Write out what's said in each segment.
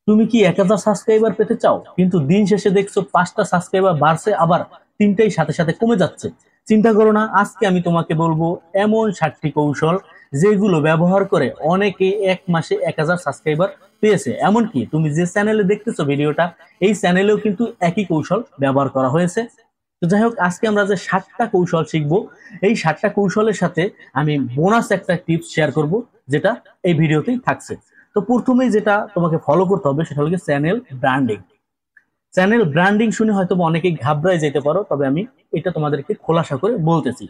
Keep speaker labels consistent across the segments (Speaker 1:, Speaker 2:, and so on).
Speaker 1: তুমি কি 1000 সাবস্ক্রাইবার পেতে চাও, কিন্তু দিন শেষে দেখছো 5টা সাবস্ক্রাইবার বাড়ছে, আবার 3টাই সাথে সাথে কমে যাচ্ছে? চিন্তা করো না, আজকে আমি তোমাকে বলবো এমন 7টি কৌশল যেগুলো ব্যবহার করে অনেকে 1 মাসে 1000 সাবস্ক্রাইবার পেয়েছে। এমনকি তুমি যে চ্যানেলে দেখতেছো ভিডিওটা, এই চ্যানেলেও কিন্তু একই কৌশল ব্যবহার করা হয়েছে। তো যাই হোক, আজকে আমরা যে 7টা কৌশল শিখবো, এই 7টা কৌশলের সাথে আমি বোনাস একটা টিপস শেয়ার করব, যেটা এই ভিডিওতেই থাকছে। তো প্রথমেই যেটা তোমাকে ফলো করতে হবে সেটা হলো চ্যানেল ব্র্যান্ডিং। চ্যানেল ব্র্যান্ডিং শুনে হয়তো অনেকেই ঘাবড়ায় যেতে পারো, তবে আমি এটা তোমাদেরকে খোলাসা করে বলতেছি।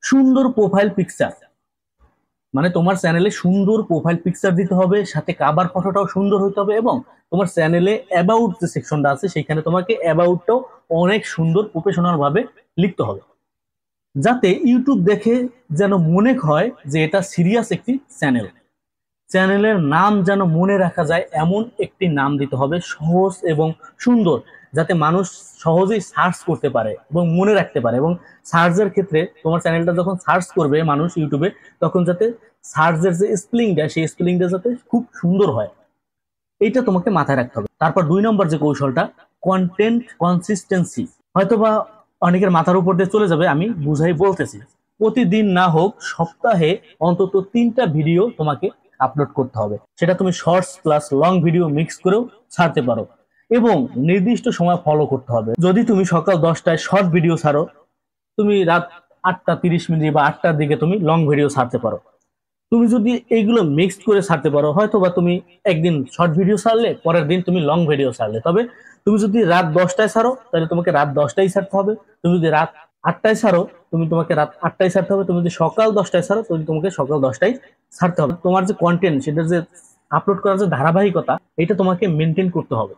Speaker 1: সুন্দর প্রোফাইল পিকচার, মানে তোমার চ্যানেলে সুন্দর প্রোফাইল পিকচার দিতে হবে, সাথে কাভার ফটোটাও সুন্দর হতে হবে, এবং তোমার চ্যানেলে অ্যাবাউট যে সেকশনটা আছে সেখানে তোমাকে অ্যাবাউটটাও অনেক সুন্দর প্রফেশনাল ভাবে লিখতে হবে, যাতে ইউটিউব দেখে যেন মনে হয় যে এটা সিরিয়াস একটি চ্যানেল। চ্যানেলের নাম যেন মনে রাখা যায় এমন একটি নাম দিতে হবে, সহজ এবং সুন্দর, যাতে মানুষ সহজেই সার্চ করতে পারে এবং মনে রাখতে পারে। এবং সার্চের ক্ষেত্রে তোমার চ্যানেলটা যখন সার্চ করবে মানুষ ইউটিউবে, তখন যাতে সার্চের যে স্পেলিংটা, সেই স্পেলিংটা যাতে খুব সুন্দর হয়, এইটা তোমাকে মাথায় রাখতে হবে। তারপর 2 নম্বর যে কৌশলটা, কন্টেন্ট কনসিস্টেন্সি। হয়তোবা অনেকের মাথার উপর দিয়ে চলে যাবে, আমি বুঝাই বলতেছি। প্রতিদিন না হোক, সপ্তাহে অন্তত 3টা ভিডিও তোমাকে আপলোড করতে হবে। সেটা তুমি shorts plus long video mix করেও ছাড়তে পারো, এবং নির্দিষ্ট সময় ফলো করতে হবে। যদি তুমি সকাল 10টায় শর্ট ভিডিও ছাড়ো, তুমি রাত 8টা 30 মিনিট বা 8টার দিকে তুমি লং ভিডিও ছাড়তে পারো। তুমি যদি এইগুলো মিক্সড করে ছাড়তে পারো, হয়তো বা তুমি একদিন শর্ট ভিডিও ছাড়লে, পরের দিন তুমি লং ভিডিও ছাড়লে। তবে তুমি যদি রাত 10টায় ছাড়ো, তাহলে তোমাকে রাত 10টাই ছাড়তে হবে। তুমি যদি রাত 8টায় ছাড়ো, তোমাকে রাত 8টায় ছাড়তে হবে। তুমি যদি সকাল 10টায় ছাড়ো, তোমাকে সকাল 10টায় ছাড়তে হবে। তোমার যে কন্টেন্ট, সেটা যে আপলোড করার যে ধারাবাহিকতা, এটা তোমাকে মেনটেন করতে হবে।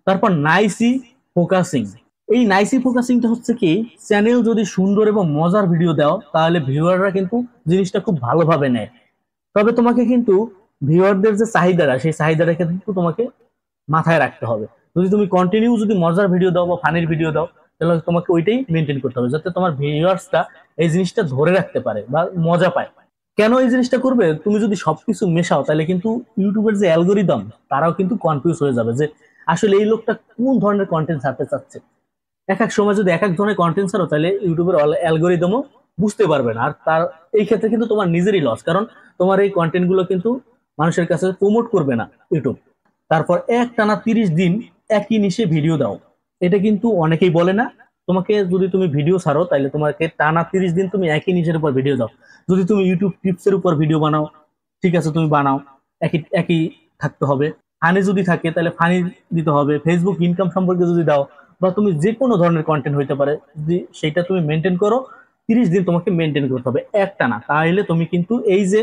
Speaker 1: তারপর নাইসি ফোকাসিং। এই নাইসি ফোকাসিংটা হচ্ছে কি, চ্যানেল যদি সুন্দর এবং মজার ভিডিও দাও, তাহলে ভিউয়াররা কিন্তু জিনিসটা খুব ভালোভাবে নেয়। তবে তোমাকে কিন্তু ভিউয়ারদের যে চাহিদাটা, সেই চাহিদাটা কিন্তু তোমাকে মাথায় রাখতে হবে। যদি তুমি কন্টিনিউ যদি মজার ভিডিও দাও বা ফানির ভিডিও দাও, তাহলে তোমাকে ওইটাই মেনটেন করতে হবে, যাতে তোমার ভিউয়ার্সটা এই জিনিসটা ধরে রাখতে পারে বা মজা পায়। কেন এই জিনিসটা করবে? তুমি যদি সবকিছু মেশাও, তাহলে কিন্তু ইউটিউবের যে অ্যালগোরিদম, তারাও কিন্তু কনফিউজ হয়ে যাবে যে আসলে এই লোকটা কোন ধরনের কন্টেন্ট ছাড়তে চাচ্ছে। এক এক সময় যদি এক এক ধরনের কন্টেন্ট ছাড়ো, তাহলে ইউটিউবের অ্যালগোরিদমও বুঝতে পারবে না। আর তার এই ক্ষেত্রে কিন্তু তোমার নিজেরই লস, কারণ তোমার এই কন্টেন্ট গুলো কিন্তু মানুষের কাছে প্রমোট করবে না ইউটিউব। তারপর একটানা 30 দিন একই নিশে ভিডিও দাও, এটা কিন্তু অনেকেই বলে না। তোমাকে যদি তুমি ভিডিও ছাড়ো, তাহলে তোমাকে টানা 30 দিন তুমি একই নিশের উপর ভিডিও দাও। যদি তুমি ইউটিউব টিপসের উপর ভিডিও বানাও, ঠিক আছে, তুমি বানাও, একই একই থাকতে হবে। ফানি যদি থাকে, তাহলে ফানি দিতে হবে। ফেসবুক ইনকাম সম্পর্কে যদি দাও, বা তুমি যে কোনো ধরনের কন্টেন্ট হইতে পারে, যদি সেটা তুমি মেনটেন করো, 30 দিন তোমাকে মেনটেন করতে হবে একটানা। তাহলে তুমি কিন্তু এই যে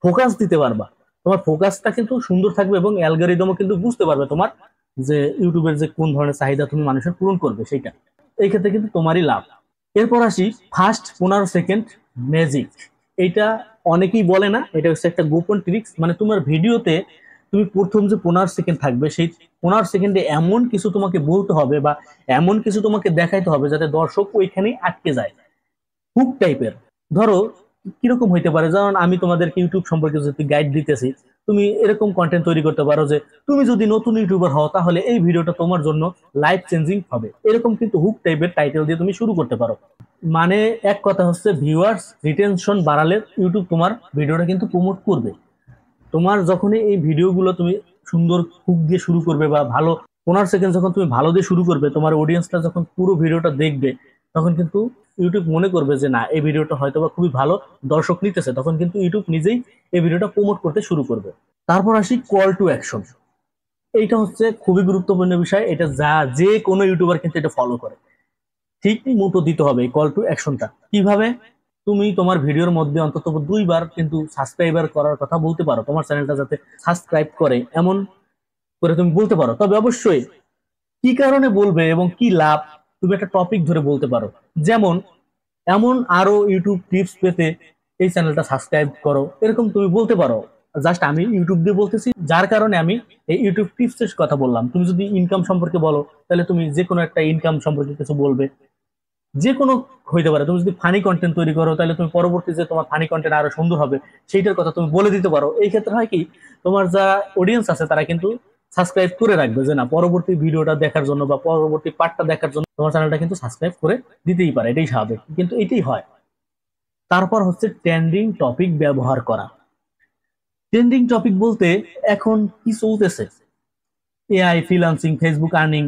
Speaker 1: ফোকাস দিতে পারবা, তোমার ফোকাসটা কিন্তু সুন্দর থাকবে, এবং অ্যালগোরিদমও কিন্তু বুঝতে পারবে তোমার যে ইউটিউবের যে কোন ধরনের চাহিদা তুমি মানুষের পূরণ করবে সেইটা। এই ক্ষেত্রে কিন্তু তোমারই লাভ। এরপর আসি ফার্স্ট 15 সেকেন্ড ম্যাজিক। এইটা অনেকেই বলে না, এটা হচ্ছে একটা গোপন ট্রিক্স। মানে তোমার ভিডিওতে তুমি প্রথম যে 15 সেকেন্ড থাকবে, সেই 15 সেকেন্ডে এমন কিছু তোমাকে বলতে হবে বা এমন কিছু তোমাকে দেখাইতে হবে, যাতে দর্শক ওইখানেই আটকে যায়। হুক টাইপের। ধরো কিরকম হইতে পারে, যেমন আমি তোমাদেরকে ইউটিউব সম্পর্কে যদি গাইড দিতেছি, তুমি এরকম কন্টেন্ট তৈরি করতে পারো যে তুমি যদি নতুন ইউটিউবার হও, তাহলে এই ভিডিওটা তোমার জন্য লাইফ চেঞ্জিং হবে। এরকম কিন্তু হুক টাইপের টাইটেল দিয়ে তুমি শুরু করতে পারো। মানে এক কথা হচ্ছে, ভিউয়ার্স রিটেনশন বাড়ালে ইউটিউব তোমার ভিডিওটা কিন্তু প্রমোট করবে। তোমার যখনই এই ভিডিওগুলো তুমি সুন্দর হুক দিয়ে শুরু করবে, বা ভালো 15 সেকেন্ড যখন তুমি ভালো দিয়ে শুরু করবে, তোমার অডিয়েন্সটা যখন পুরো ভিডিওটা দেখবে, তখন কিন্তু ইউটিউব মনে করবে যে না, এই ভিডিওটা হয়তো বা খুবই ভালো, দর্শক নিতেছে। তখন কিন্তু ইউটিউব নিজেই এই ভিডিওটা প্রমোট করতে শুরু করবে। তারপর আসি কল টু অ্যাকশন। এইটা হচ্ছে খুবই গুরুত্বপূর্ণ বিষয়। এটা যে কোনো ইউটিউবার কিন্তু এটা ফলো করে। ঠিক মতো দিতে হবে এই কল টু অ্যাকশনটা। কিভাবে? তুমি তোমার ভিডিওর মধ্যে অন্তত 2বার কিন্তু সাবস্ক্রাইবার করার কথা বলতে পারো, তোমার চ্যানেলটা যাতে সাবস্ক্রাইব করে এমন করে তুমি বলতে পারো। তবে অবশ্যই কি কারণে বলবে এবং কি লাভ, তুমি একটা টপিক ধরে বলতে পারো। যেমন, এমন আরো ইউটিউব টিপস পেতে এই চ্যানেলটা সাবস্ক্রাইব করো, এরকম তুমি বলতে পারো। জাস্ট আমি ইউটিউব দিয়ে বলতেছি, যার কারণে আমি এই ইউটিউব টিপস এর কথা বললাম। তুমি যদি ইনকাম সম্পর্কে বলো, তাহলে তুমি যে কোনো একটা ইনকাম সম্পর্কে কিছু বলবে। যে কোনো হইতে পারে। তুমি যদি ফানি কন্টেন্ট তৈরি করো, তাহলে তুমি পরবর্তী যে তোমার ফানি কন্টেন্ট আরো সুন্দর হবে, সেইটার কথা তুমি বলে দিতে পারো। এই ক্ষেত্রে হয় কি, তোমার যা অডিয়েন্স আছে, তারা কিন্তু সাবস্ক্রাইব করে রাখবে, যে না পরবর্তী ভিডিওটা দেখার জন্য বা পরবর্তী পার্টটা দেখার জন্য তোমার চ্যানেলটা কিন্তু সাবস্ক্রাইব করে দিতেই পারে, এটাই স্বাভাবিক, কিন্তু এটাই হয়। তারপর হচ্ছে ট্রেন্ডিং টপিক ব্যবহার করা। ট্রেন্ডিং টপিক বলতে এখন কি চলতেছে, এআই, ফ্রিল্যান্সিং, ফেসবুক আর্নিং,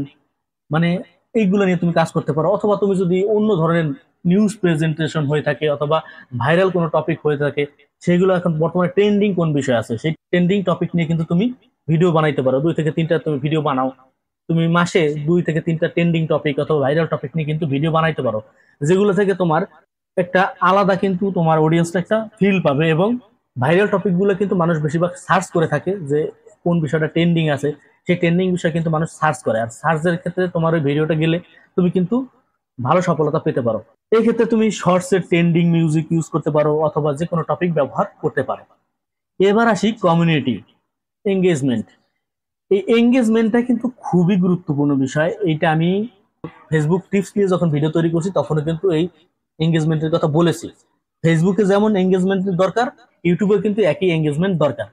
Speaker 1: মানে এইগুলো নিয়ে তুমি কাজ করতে পারো। অথবা তুমি যদি অন্য ধরনের নিউজ প্রেজেন্টেশন হয়ে থাকে অথবা ভাইরাল কোনো টপিক হয়ে থাকে, সেগুলো এখন বর্তমানে ট্রেন্ডিং কোন বিষয় আছে সেই ট্রেন্ডিং টপিক নিয়ে কিন্তু তুমি ভিডিও বানাইতে পারো। 2 থেকে 3টা তুমি ভিডিও বানাও, তুমি মাসে 2 থেকে 3টা ট্রেন্ডিং টপিক অথবা ভাইরাল টপিক নিয়ে কিন্তু ভিডিও বানাইতে পারো, যেগুলো থেকে তোমার একটা আলাদা কিন্তু তোমার অডিয়েন্সটা একটা ফিল পাবে। এবং ভাইরাল টপিক গুলো কিন্তু মানুষ বেশিরভাগ সার্চ করে থাকে, যে কোন বিষয়টা ট্রেন্ডিং আছে, সেই ট্রেন্ডিং বিষয় কিন্তু মানুষ সার্চ করে। আর সার্চের ক্ষেত্রে তোমার ওই ভিডিওটা গেলে তুমি কিন্তু ভালো সফলতা পেতে পারো। এই ক্ষেত্রে তুমি শর্টস এর ট্রেন্ডিং মিউজিক ইউজ করতে পারো অথবা যে কোনো টপিক ব্যবহার করতে পারো। এবার আসি কমিউনিটি এঙ্গেজমেন্ট। এই এঙ্গেজমেন্টটা কিন্তু খুবই গুরুত্বপূর্ণ বিষয়। এইটা আমি ফেসবুক টিপস নিয়ে যখন ভিডিও তৈরি করছি তখনও কিন্তু এই এঙ্গেজমেন্টের কথা বলেছি। ফেসবুকে যেমন এঙ্গেজমেন্টের দরকার, ইউটিউবে কিন্তু একই এঙ্গেজমেন্ট দরকার।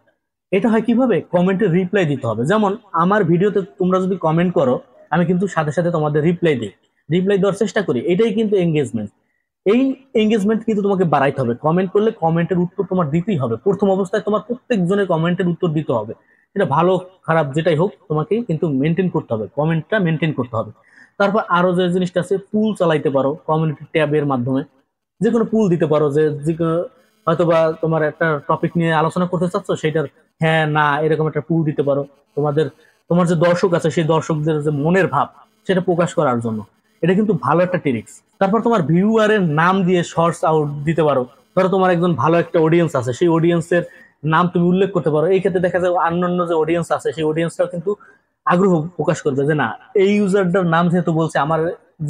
Speaker 1: এটা হয় কিভাবে, কমেন্টে রিপ্লাই দিতে হবে। যেমন আমার ভিডিওতে তোমরা যদি কমেন্ট করো, আমি কিন্তু সাথে সাথে তোমাদের রিপ্লাই দিই, রিপ্লাই দেওয়ার চেষ্টা করি, এটাই কিন্তু এঙ্গেজমেন্ট। এই এঙ্গেজমেন্ট কিন্তু তোমাকে বাড়াইতে হবে। কমেন্ট করলে কমেন্টের উত্তর তোমার দিতেই হবে, প্রথম অবস্থায় তোমার প্রত্যেকজনের কমেন্টের উত্তর দিতে হবে। এটা ভালো খারাপ যেটাই হোক, তোমাকে কিন্তু মেনটেন করতে হবে, কমেন্টটা মেনটেন করতে হবে। তারপর আরো যে জিনিসটা আছে, পুল চালাইতে পারো কমিউনিটি ট্যাবের মাধ্যমে, যে কোনো পুল দিতে পারো, যে হয়তোবা তোমার একটা টপিক নিয়ে আলোচনা করতে চাচ্ছ, সেটার হ্যাঁ না এরকম একটা পুল দিতে পারো। তোমার যে দর্শক আছে সেই দর্শকদের যে মনের ভাব সেটা প্রকাশ করার জন্য, এটা কিন্তু ভালো একটা ট্রিক্স। তারপর তোমার ভিউয়ারের নাম দিয়ে শর্টস আউট দিতে পারো। ধরো তোমার একজন ভালো একটা অডিয়েন্স আছে, সেই অডিয়েন্সের নাম তুমি উল্লেখ করতে পারো। এই ক্ষেত্রে দেখা যায় অন্যান্য যে অডিয়েন্স আছে সেই অডিয়েন্সটাও কিন্তু আগ্রহ প্রকাশ করবে, যে না এই ইউজারটার নাম যেহেতু বলছে, আমার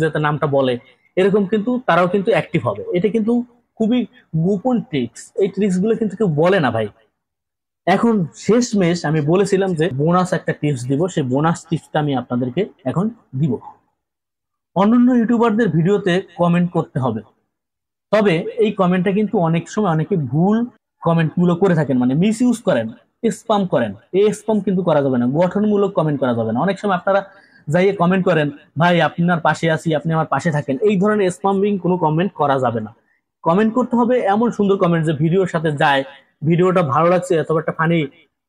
Speaker 1: যাতে নামটা বলে, এরকম কিন্তু তারাও কিন্তু অ্যাক্টিভ হবে। এটা কিন্তু খুবই গোপন ট্রিক্স, এই ট্রিক্স গুলো কিন্তু কেউ বলে না ভাই। এখন শেষমেশ আমি বলেছিলাম যে বোনাস একটা টিপস দিব, সেই বোনাস টিপসটা আমি আপনাদেরকে এখন দিব। অন্যান্য ইউটিউবারদের ভিডিওতে কমেন্ট করতে হবে, তবে এই কমেন্টটা কিন্তু অনেক সময় অনেকে ভুল কমেন্ট গুলো করে থাকেন, মানে মিস ইউজ করেন, স্পাম করেন। এই স্পাম কিন্তু করা যাবে না, গঠনমূলক কমেন্ট করা যাবে না। অনেক সময় আপনারা যাইয়ে কমেন্ট করেন, ভাই আপনার পাশে আছি, আপনি আমার পাশে থাকেন, এই ধরনের স্পামিং কোনো কমেন্ট করা যাবে না। কমেন্ট করতে হবে এমন সুন্দর কমেন্ট যে ভিডিওর সাথে যায়, ভিডিওটা ভালো লাগছে অথবা একটা ফানি,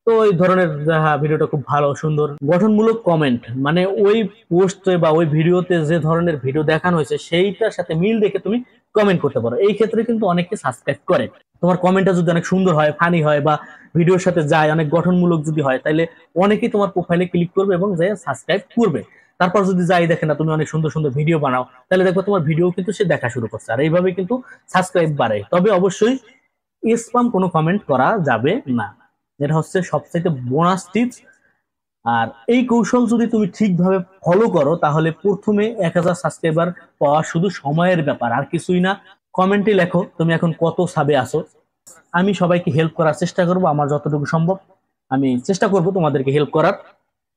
Speaker 1: তো এই ধরনের হ্যাঁ ভিডিওটা খুব ভালো সুন্দর গঠনমূলক কমেন্ট, মানে ওই পোস্টে বা ওই ভিডিওতে যে ধরনের ভিডিও দেখানো হয়েছে সেইটার সাথে মিল রেখে তুমি কমেন্ট করতে পারো। এই ক্ষেত্রে কিন্তু অনেকে সাবস্ক্রাইব করে। তোমার কমেন্টটা যদি অনেক সুন্দর হয়, ফানি হয় বা ভিডিওর সাথে যায়, অনেক গঠনমূলক যদি হয়, তাহলে অনেকেই তোমার প্রোফাইলে ক্লিক করবে এবং যে সাবস্ক্রাইব করবে। তারপর যদি যাই দেখে না তুমি অনেক সুন্দর সুন্দর ভিডিও বানাও, তাহলে দেখো তোমার ভিডিও কিন্তু সে দেখা শুরু করছে, আর এইভাবে কিন্তু সাবস্ক্রাইব বাড়ে। তবে অবশ্যই স্পাম কোনো কমেন্ট করা যাবে না, এটা হচ্ছে সবচেয়ে বোনাস টিপস। আর এই কৌশল যদি তুমি ঠিকভাবে ফলো করো, তাহলে প্রথমে 1000 সাবস্ক্রাইবার পাওয়া শুধু সময়ের ব্যাপার, আর কিছুই না। কমেন্টে লেখো তুমি এখন কত সাবে আসো, আমি সবাইকে হেল্প করার চেষ্টা করব, আমার যতটুকু সম্ভব আমি চেষ্টা করব তোমাদেরকে হেল্প করার।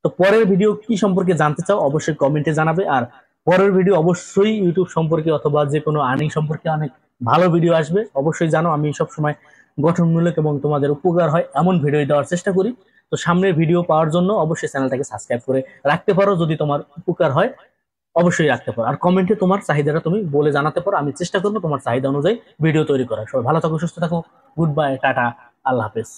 Speaker 1: তো পরের ভিডিও কি সম্পর্কে জানতে চাও অবশ্যই কমেন্টে জানাবে। আর পরের ভিডিও অবশ্যই ইউটিউব সম্পর্কে অথবা যে কোনো আর্নিং সম্পর্কে অনেক ভালো ভিডিও আসবে, অবশ্যই জানো আমি সব সময় গঠনমূলক এবং তোমাদের উপকার হয় এমন ভিডিও দেওয়ার চেষ্টা করি। তো সামনের ভিডিও পাওয়ার জন্য অবশ্যই চ্যানেলটাকে সাবস্ক্রাইব করে রাখতে পারো, যদি তোমার উপকার হয় অবশ্যই রাখতে পারো। আর কমেন্টে তোমার চাহিদাটা তুমি বলে জানাতে পারো, আমি চেষ্টা করবো তোমার চাহিদা অনুযায়ী ভিডিও তৈরি করার। সবাই ভালো থাকো, সুস্থ থাকো, গুড বাই, টাটা, আল্লাহ হাফেজ।